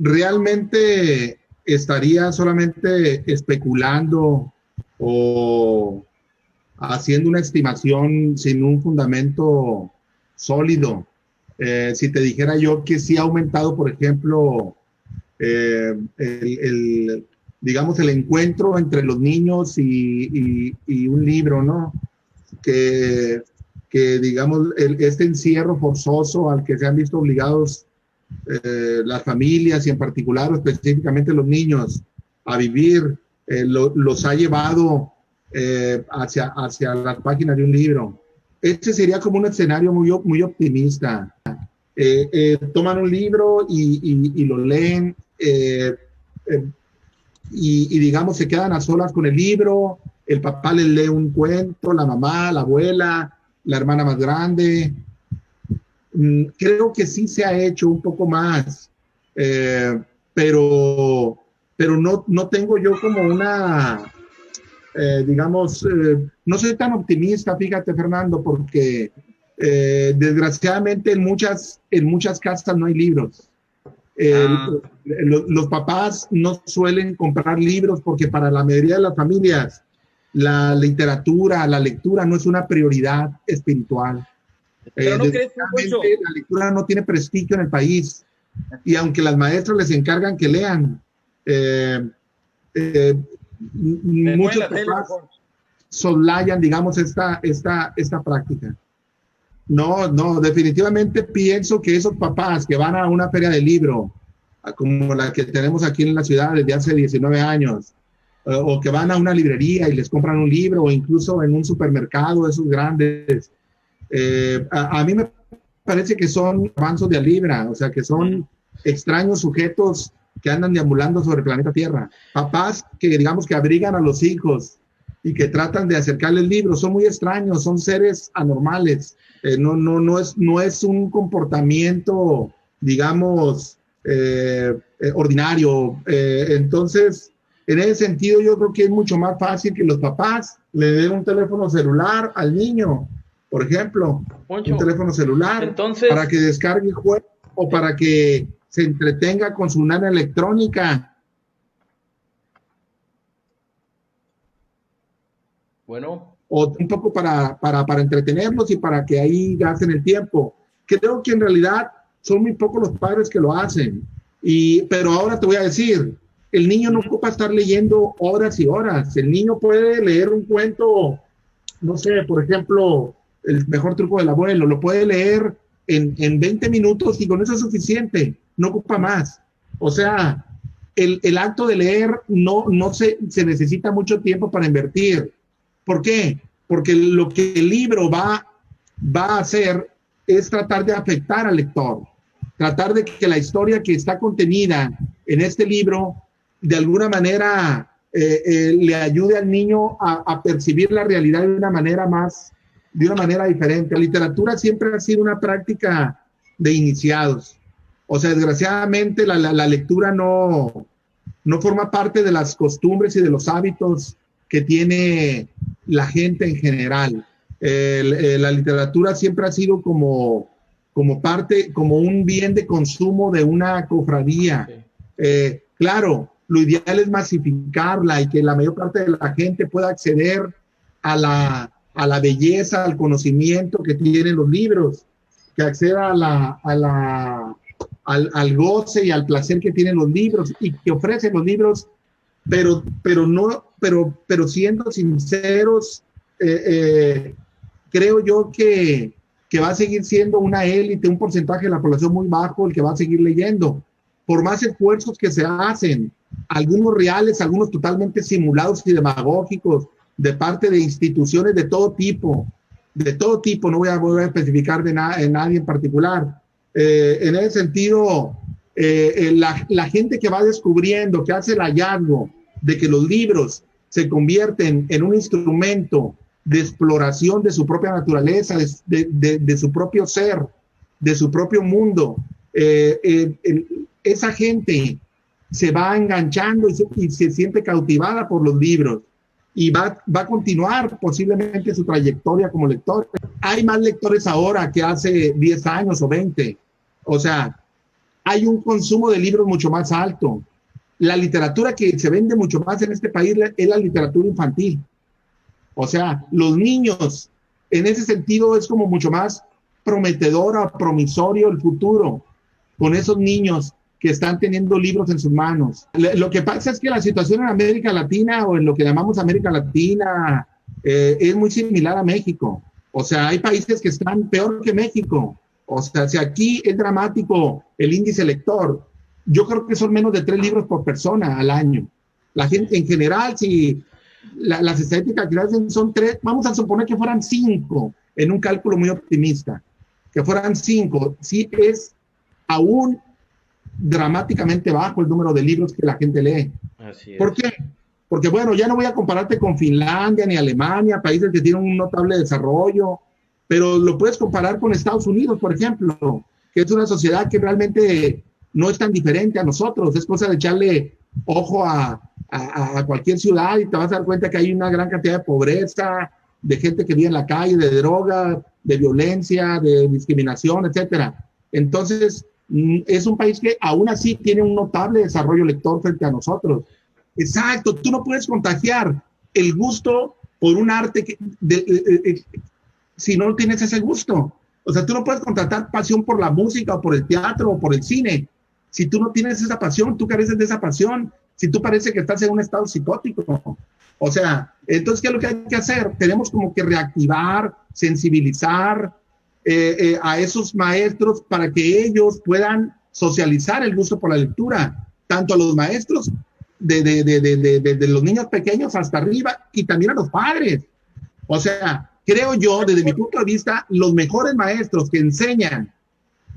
realmente estaría solamente especulando o haciendo una estimación sin un fundamento sólido. Si te dijera yo que sí ha aumentado, por ejemplo, digamos, el encuentro entre los niños y un libro, ¿no? Que, que digamos, este encierro forzoso al que se han visto obligados las familias y en particular específicamente los niños a vivir, los ha llevado hacia las páginas de un libro. Este sería como un escenario muy optimista. Toman un libro y lo leen y digamos se quedan a solas con el libro, el papá les lee un cuento, la mamá, la abuela, la hermana más grande. Creo que sí se ha hecho un poco más, pero, pero no tengo yo como una, digamos, no soy tan optimista, fíjate Fernando, porque desgraciadamente en muchas casas no hay libros. Los papás no suelen comprar libros porque para la mayoría de las familias la literatura, la lectura no es una prioridad espiritual. Pero no crees, Poncho, la lectura no tiene prestigio en el país y aunque las maestras les encargan que lean, muchos papás soslayan, digamos, esta práctica. No, definitivamente pienso que esos papás que van a una feria de libro, como la que tenemos aquí en la ciudad desde hace 19 años, o que van a una librería y les compran un libro, o incluso en un supermercado, esos grandes, a mí me parece que son avanzos de libra, o sea, que son extraños sujetos que andan deambulando sobre el planeta Tierra. Papás que, digamos, que abrigan a los hijos y que tratan de acercarles libros, son muy extraños, son seres anormales. No es un comportamiento, digamos, ordinario. Entonces, en ese sentido, yo creo que es mucho más fácil que los papás le den un teléfono celular al niño, por ejemplo, Poncho, un teléfono celular, entonces, para que descargue juegos o para que se entretenga con su nana electrónica. Bueno, O un poco para entretenerlos y para que ahí gasten el tiempo. Creo que en realidad son muy pocos los padres que lo hacen. Pero ahora te voy a decir, el niño no ocupa estar leyendo horas y horas. El niño puede leer un cuento, no sé, por ejemplo, El mejor truco del abuelo, lo puede leer en 20 minutos y con eso es suficiente, no ocupa más. O sea, el acto de leer no se necesita mucho tiempo para invertir. ¿Por qué? Porque lo que el libro va a hacer es tratar de afectar al lector, tratar de que la historia que está contenida en este libro de alguna manera le ayude al niño a percibir la realidad de una manera diferente. La literatura siempre ha sido una práctica de iniciados. O sea, desgraciadamente la lectura no forma parte de las costumbres y de los hábitos que tiene la gente en general. La literatura siempre ha sido como parte, como un bien de consumo de una cofradía. Claro, lo ideal es masificarla y que la mayor parte de la gente pueda acceder a la belleza, al conocimiento que tienen los libros, que acceda al goce y al placer que tienen los libros y que ofrecen los libros, pero siendo sinceros, creo yo que va a seguir siendo una élite, un porcentaje de la población muy bajo el que va a seguir leyendo. Por más esfuerzos que se hacen, algunos reales, algunos totalmente simulados y demagógicos, de parte de instituciones de todo tipo, no voy a especificar de nadie en particular. En ese sentido, la gente que va descubriendo, que hace el hallazgo de que los libros se convierten en un instrumento de exploración de su propia naturaleza, de su propio ser, de su propio mundo, esa gente se va enganchando y se siente cautivada por los libros y va a continuar posiblemente su trayectoria como lector. Hay más lectores ahora que hace 10 años o 20. O sea, hay un consumo de libros mucho más alto. La literatura que se vende mucho más en este país es la literatura infantil. O sea, los niños, en ese sentido, es como mucho más prometedora, promisorio el futuro con esos niños que están teniendo libros en sus manos. Lo que pasa es que la situación en América Latina o en lo que llamamos América Latina es muy similar a México. O sea, hay países que están peor que México. O sea, si aquí es dramático el índice lector, yo creo que son menos de 3 libros por persona al año. La gente en general, si las estadísticas que hacen son 3, vamos a suponer que fueran 5 en un cálculo muy optimista, que fueran 5, sí es aún dramáticamente bajo el número de libros que la gente lee. Así es. ¿Por qué? Porque bueno, ya no voy a compararte con Finlandia ni Alemania, países que tienen un notable desarrollo, pero lo puedes comparar con Estados Unidos, por ejemplo, que es una sociedad que realmente no es tan diferente a nosotros. Es cosa de echarle ojo a cualquier ciudad y te vas a dar cuenta que hay una gran cantidad de pobreza, de gente que vive en la calle, de droga, de violencia, de discriminación, etcétera. Entonces, es un país que aún así tiene un notable desarrollo lector frente a nosotros. Exacto, tú no puedes contagiar el gusto por un arte si no tienes ese gusto. O sea, tú no puedes contratar pasión por la música o por el teatro o por el cine. Si tú no tienes esa pasión, tú careces de esa pasión. Si tú parece que estás en un estado psicótico. O sea, entonces, ¿qué es lo que hay que hacer? Tenemos como que reactivar, sensibilizar a esos maestros para que ellos puedan socializar el gusto por la lectura, tanto a los maestros de los niños pequeños hasta arriba y también a los padres. O sea, creo yo, desde mi punto de vista, los mejores maestros que enseñan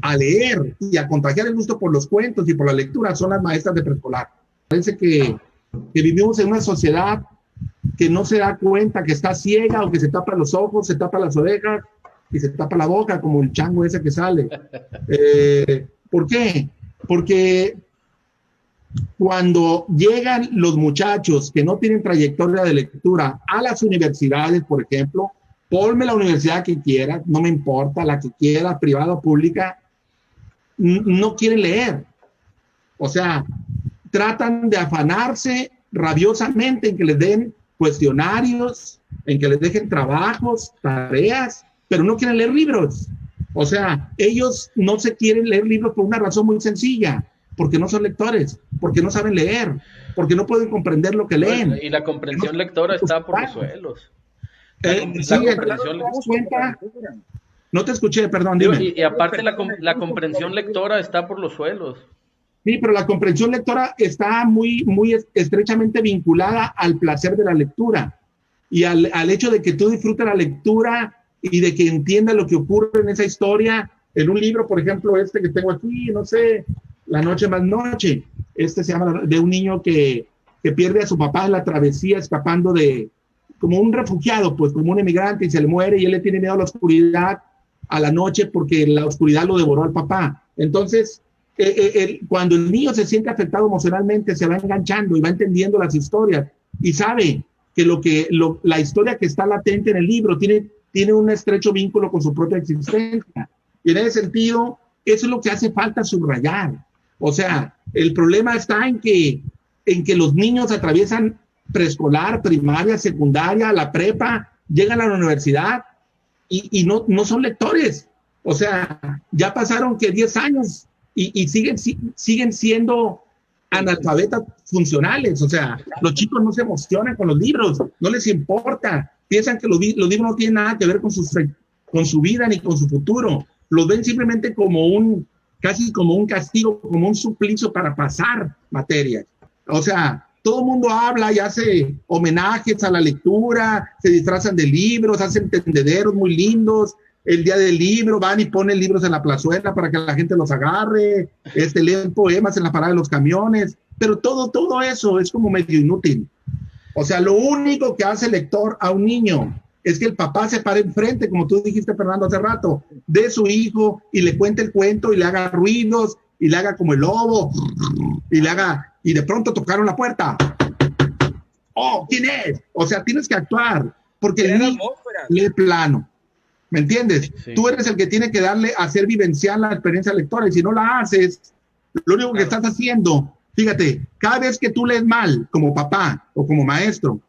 a leer y a contagiar el gusto por los cuentos y por la lectura son las maestras de preescolar. Parece que vivimos en una sociedad que no se da cuenta que está ciega o que se tapa los ojos, se tapa las orejas y se tapa la boca como el chango ese que sale. ¿Por qué? Porque cuando llegan los muchachos que no tienen trayectoria de lectura a las universidades, por ejemplo, ponme la universidad que quieras, no me importa, la que quiera, privada o pública, no quieren leer. O sea, tratan de afanarse rabiosamente en que les den cuestionarios, en que les dejen trabajos, tareas, pero no quieren leer libros. O sea, ellos no se quieren leer libros por una razón muy sencilla, porque no son lectores, porque no saben leer, porque no pueden comprender lo que leen. Bueno, y la comprensión lectora está por los suelos. No te escuché, perdón, dime. Y aparte la comprensión lectora está por los suelos. Sí, pero la comprensión lectora está muy estrechamente vinculada al placer de la lectura y al hecho de que tú disfrutes la lectura y de que entiendas lo que ocurre en esa historia. En un libro, por ejemplo, este que tengo aquí, no sé, La noche más noche, se llama de un niño que pierde a su papá en la travesía escapando como un refugiado, pues como un emigrante, y se le muere y él le tiene miedo a la oscuridad, a la noche, porque la oscuridad lo devoró al papá. Entonces, cuando el niño se siente afectado emocionalmente, se va enganchando y va entendiendo las historias y sabe que la historia que está latente en el libro tiene un estrecho vínculo con su propia existencia. Y en ese sentido, eso es lo que hace falta subrayar. O sea, el problema está en que los niños atraviesan preescolar, primaria, secundaria, la prepa, llegan a la universidad y no son lectores. O sea, ya pasaron 10 años y siguen siendo analfabetas funcionales. O sea, los chicos no se emocionan con los libros, no les importa, piensan que los libros no tienen nada que ver con su vida ni con su futuro. Los ven simplemente casi como un castigo, como un suplicio para pasar materias. O sea, todo el mundo habla y hace homenajes a la lectura, se disfrazan de libros, hacen tendederos muy lindos. El día del libro van y ponen libros en la plazuela para que la gente los agarre, leen poemas en la parada de los camiones, pero todo eso es como medio inútil. O sea, lo único que hace el lector a un niño es que el papá se pare enfrente, como tú dijiste, Fernando, hace rato, de su hijo y le cuente el cuento y le haga ruidos y le haga como el lobo y de pronto tocaron la puerta. Oh, ¿quién es? O sea, tienes que actuar porque el niño lee plano. ¿Me entiendes? Sí. Tú eres el que tiene que hacer vivenciar la experiencia lectora y si no la haces, Lo único que estás haciendo, fíjate, cada vez que tú lees mal como papá o como maestro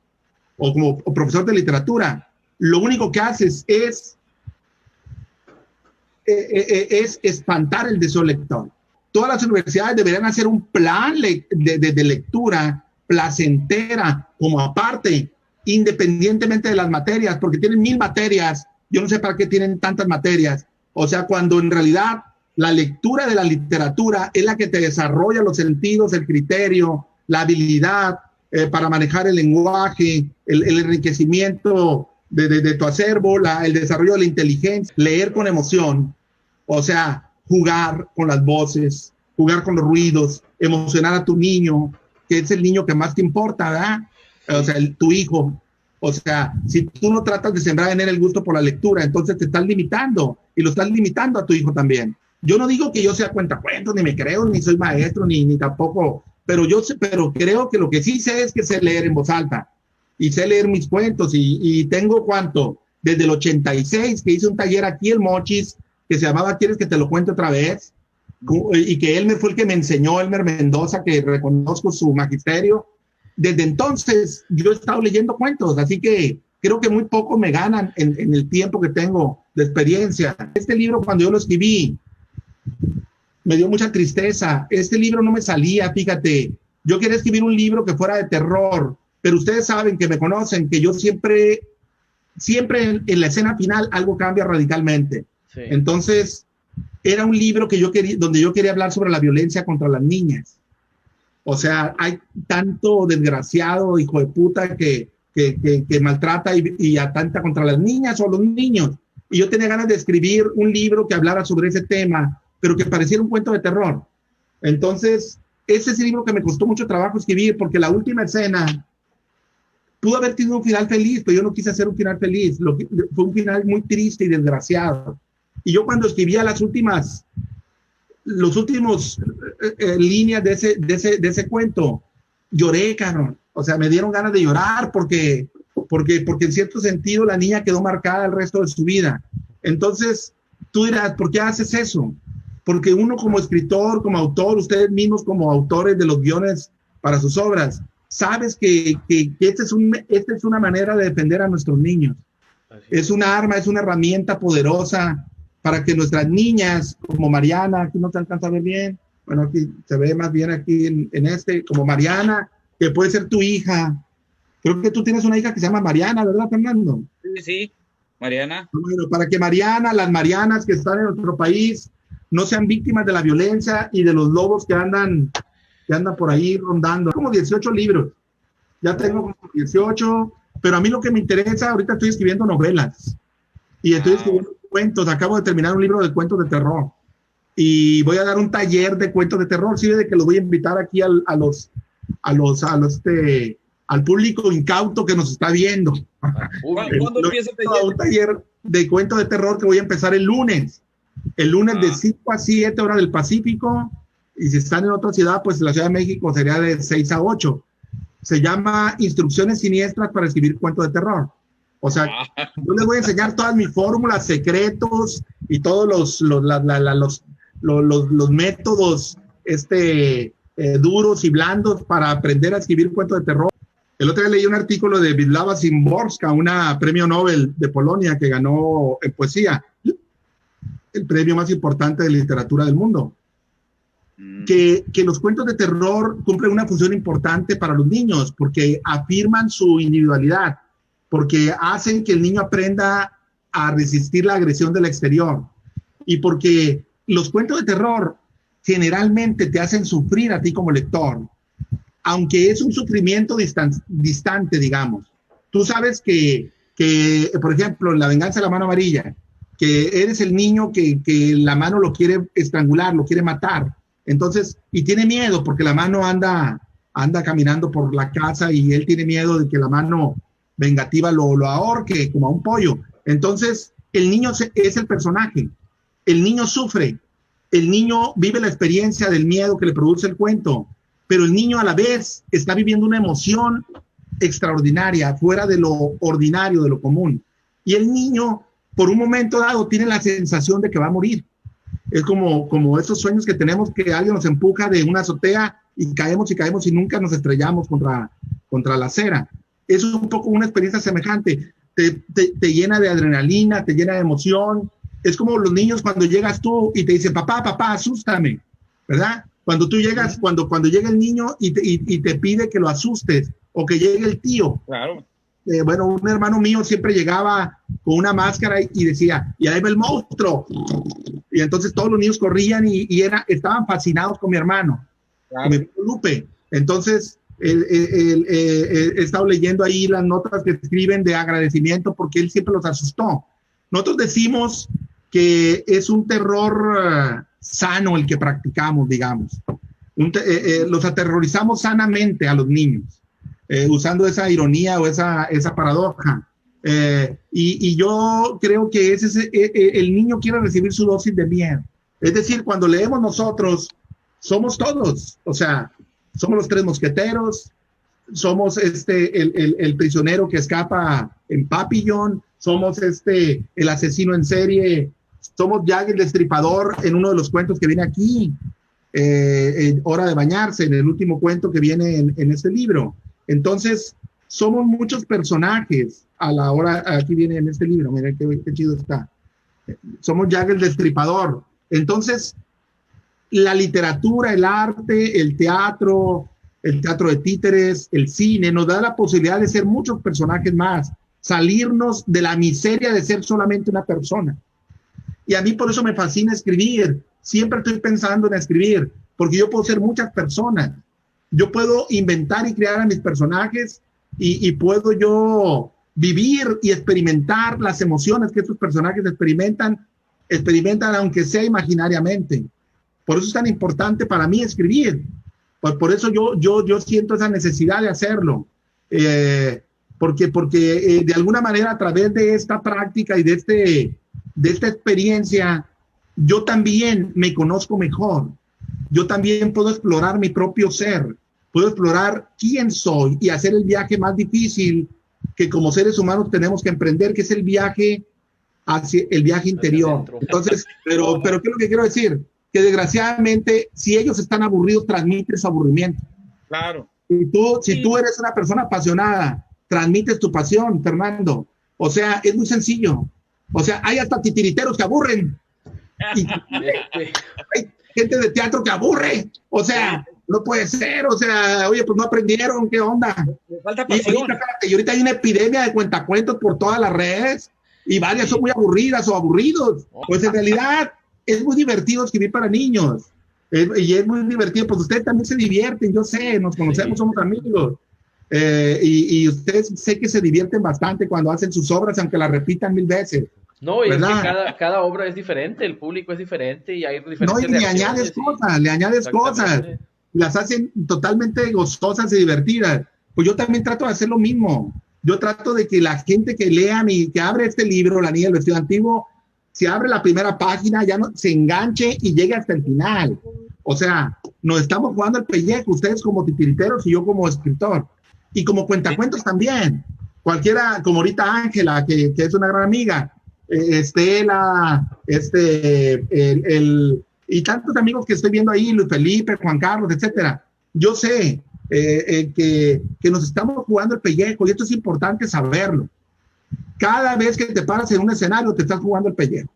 o como profesor de literatura, lo único que haces es espantar el deseo lector. Todas las universidades deberían hacer un plan de lectura placentera como aparte, independientemente de las materias, porque tienen 1000 materias. Yo no sé para qué tienen tantas materias. O sea, cuando en realidad la lectura de la literatura es la que te desarrolla los sentidos, el criterio, la habilidad para manejar el lenguaje, el enriquecimiento de tu acervo, el desarrollo de la inteligencia, leer con emoción, o sea, jugar con las voces, jugar con los ruidos, emocionar a tu niño, que es el niño que más te importa, ¿verdad? O sea, tu hijo. O sea, si tú no tratas de sembrar en él el gusto por la lectura, entonces te estás limitando y lo estás limitando a tu hijo también. Yo no digo que yo sea cuentacuentos, ni me creo, ni soy maestro, ni tampoco, pero pero creo que lo que sí sé es que sé leer en voz alta y sé leer mis cuentos y tengo ¿cuánto? Desde el 86 que hice un taller aquí en Mochis que se llamaba ¿Quieres que te lo cuente otra vez? Y que Elmer fue el que me enseñó, Elmer Mendoza, que reconozco su magisterio. Desde entonces yo he estado leyendo cuentos, así que creo que muy poco me ganan en el tiempo que tengo de experiencia. Este libro, cuando yo lo escribí, me dio mucha tristeza. Este libro no me salía, fíjate. Yo quería escribir un libro que fuera de terror, pero ustedes saben, que me conocen, que yo siempre en la escena final algo cambia radicalmente. Sí. Entonces, era un libro que donde yo quería hablar sobre la violencia contra las niñas. O sea, hay tanto desgraciado hijo de puta que maltrata y atenta contra las niñas o los niños. Y yo tenía ganas de escribir un libro que hablara sobre ese tema, pero que pareciera un cuento de terror. Entonces, ese es el libro que me costó mucho trabajo escribir, porque la última escena pudo haber tenido un final feliz, pero yo no quise hacer un final feliz. Fue un final muy triste y desgraciado. Y yo cuando escribía los últimos líneas de ese cuento, lloré, cabrón. O sea, me dieron ganas de llorar porque en cierto sentido la niña quedó marcada el resto de su vida. Entonces, tú dirás, ¿por qué haces eso? Porque uno como escritor, como autor, ustedes mismos como autores de los guiones para sus obras, sabes que esta es una manera de defender a nuestros niños. Es una arma, es una herramienta poderosa para que nuestras niñas, como Mariana, aquí no se alcanza a ver bien, bueno, aquí se ve más bien aquí como Mariana, que puede ser tu hija. Creo que tú tienes una hija que se llama Mariana, ¿verdad, Fernando? Sí, Mariana. Bueno, para que las Marianas que están en nuestro país, no sean víctimas de la violencia y de los lobos que andan por ahí rondando. Como 18 libros. Ya tengo como 18, pero a mí lo que me interesa, ahorita estoy escribiendo novelas y estoy escribiendo cuentos. Acabo de terminar un libro de cuentos de terror y voy a dar un taller de cuentos de terror. Sí, de que lo voy a invitar aquí al público incauto que nos está viendo. ¿Cuándo empieza el taller? Un taller de cuentos de terror que voy a empezar el lunes. El lunes de 5 a 7 horas del Pacífico, y si están en otra ciudad, pues la Ciudad de México sería de 6 a 8. Se llama Instrucciones Siniestras para escribir cuentos de terror. O sea, yo les voy a enseñar todas mis fórmulas, secretos y todos los métodos duros y blandos para aprender a escribir cuentos de terror. El otro día leí un artículo de Wisława Szymborska, una premio Nobel de Polonia que ganó en poesía, el premio más importante de literatura del mundo, que los cuentos de terror cumplen una función importante para los niños porque afirman su individualidad, porque hacen que el niño aprenda a resistir la agresión del exterior y porque los cuentos de terror generalmente te hacen sufrir a ti como lector, aunque es un sufrimiento distante, digamos. Tú sabes que, por ejemplo, en La venganza de la mano amarilla, que eres el niño que la mano lo quiere estrangular, lo quiere matar. Entonces, y tiene miedo porque la mano anda caminando por la casa y él tiene miedo de que la mano vengativa lo ahorque como a un pollo. Entonces, el niño es el personaje. El niño sufre. El niño vive la experiencia del miedo que le produce el cuento, pero el niño a la vez está viviendo una emoción extraordinaria, fuera de lo ordinario, de lo común. Y el niño, por un momento dado, tiene la sensación de que va a morir. Es como esos sueños que tenemos que alguien nos empuja de una azotea y caemos y nunca nos estrellamos contra la acera. Eso es un poco una experiencia semejante. Te llena de adrenalina, te llena de emoción. Es como los niños cuando llegas tú y te dicen, papá, asústame, ¿verdad? Cuando tú llegas, cuando llega el niño y te pide que lo asustes, o que llegue el tío. Claro. Bueno, un hermano mío siempre llegaba con una máscara y decía, y ahí va el monstruo. Y entonces todos los niños corrían y estaban fascinados con mi hermano, con mi hermano Lupe. Entonces, he estado leyendo ahí las notas que escriben de agradecimiento porque él siempre los asustó. Nosotros decimos que es un terror sano el que practicamos, digamos. Los aterrorizamos sanamente a los niños. Usando esa ironía o esa paradoja. Y yo creo que el niño quiere recibir su dosis de miedo. Es decir, cuando leemos nosotros, somos todos. O sea, somos los 3 mosqueteros, somos el prisionero que escapa en Papillon, somos el asesino en serie, somos Jack el Destripador en uno de los cuentos que viene aquí, Hora de bañarse, en el último cuento que viene en este libro. Entonces, somos muchos personajes a la hora, aquí viene en este libro, miren qué chido está. Somos Jack el Destripador. Entonces, la literatura, el arte, el teatro de títeres, el cine, nos da la posibilidad de ser muchos personajes más, salirnos de la miseria de ser solamente una persona. Y a mí por eso me fascina escribir. Siempre estoy pensando en escribir, porque yo puedo ser muchas personas. Yo puedo inventar y crear a mis personajes y puedo yo vivir y experimentar las emociones que estos personajes experimentan aunque sea imaginariamente. Por eso es tan importante para mí escribir. Por eso yo siento esa necesidad de hacerlo. Porque de alguna manera a través de esta práctica y de esta experiencia, yo también me conozco mejor. Yo también puedo explorar mi propio ser, puedo explorar quién soy y hacer el viaje más difícil que como seres humanos tenemos que emprender, que es el viaje hacia el viaje interior. Entonces, pero ¿qué es lo que quiero decir? Que desgraciadamente, si ellos están aburridos, transmiten su aburrimiento. Claro. Si tú eres una persona apasionada, transmites tu pasión, Fernando. O sea, es muy sencillo. O sea, hay hasta titiriteros que aburren. Y hay gente de teatro que aburre. O sea, no puede ser. O sea, oye, pues no aprendieron. ¿Qué onda? Falta pasión. Y ahorita hay una epidemia de cuentacuentos por todas las redes y varias son muy aburridas o aburridos. Pues en realidad es muy divertido escribir para niños. Y es muy divertido. Pues ustedes también se divierten. Yo sé, nos conocemos, somos amigos. Y ustedes sé que se divierten bastante cuando hacen sus obras, aunque las repitan 1000 veces. No, y es que cada obra es diferente, el público es diferente y hay diferentes no, y le añades cosas, las hacen totalmente gozosas y divertidas. Pues yo también trato de hacer lo mismo. Yo trato de que la gente que lea y que abre este libro, La niña del vestido antiguo, si abre la primera página, ya no se enganche y llegue hasta el final. O sea, nos estamos jugando el pellejo, ustedes como titiriteros y yo como escritor. Y como cuentacuentos también. Cualquiera, como ahorita Ángela, que es una gran amiga, Estela, y tantos amigos que estoy viendo ahí, Luis Felipe, Juan Carlos, etcétera. Yo sé que nos estamos jugando el pellejo y esto es importante saberlo. Cada vez que te paras en un escenario te estás jugando el pellejo.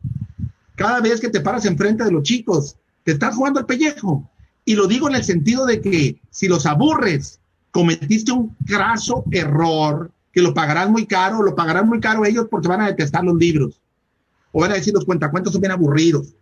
Cada vez que te paras enfrente de los chicos te estás jugando el pellejo. Y lo digo en el sentido de que si los aburres, cometiste un graso error que lo pagarán muy caro ellos porque van a detestar los libros. O van a decir los cuentacuentos son bien aburridos.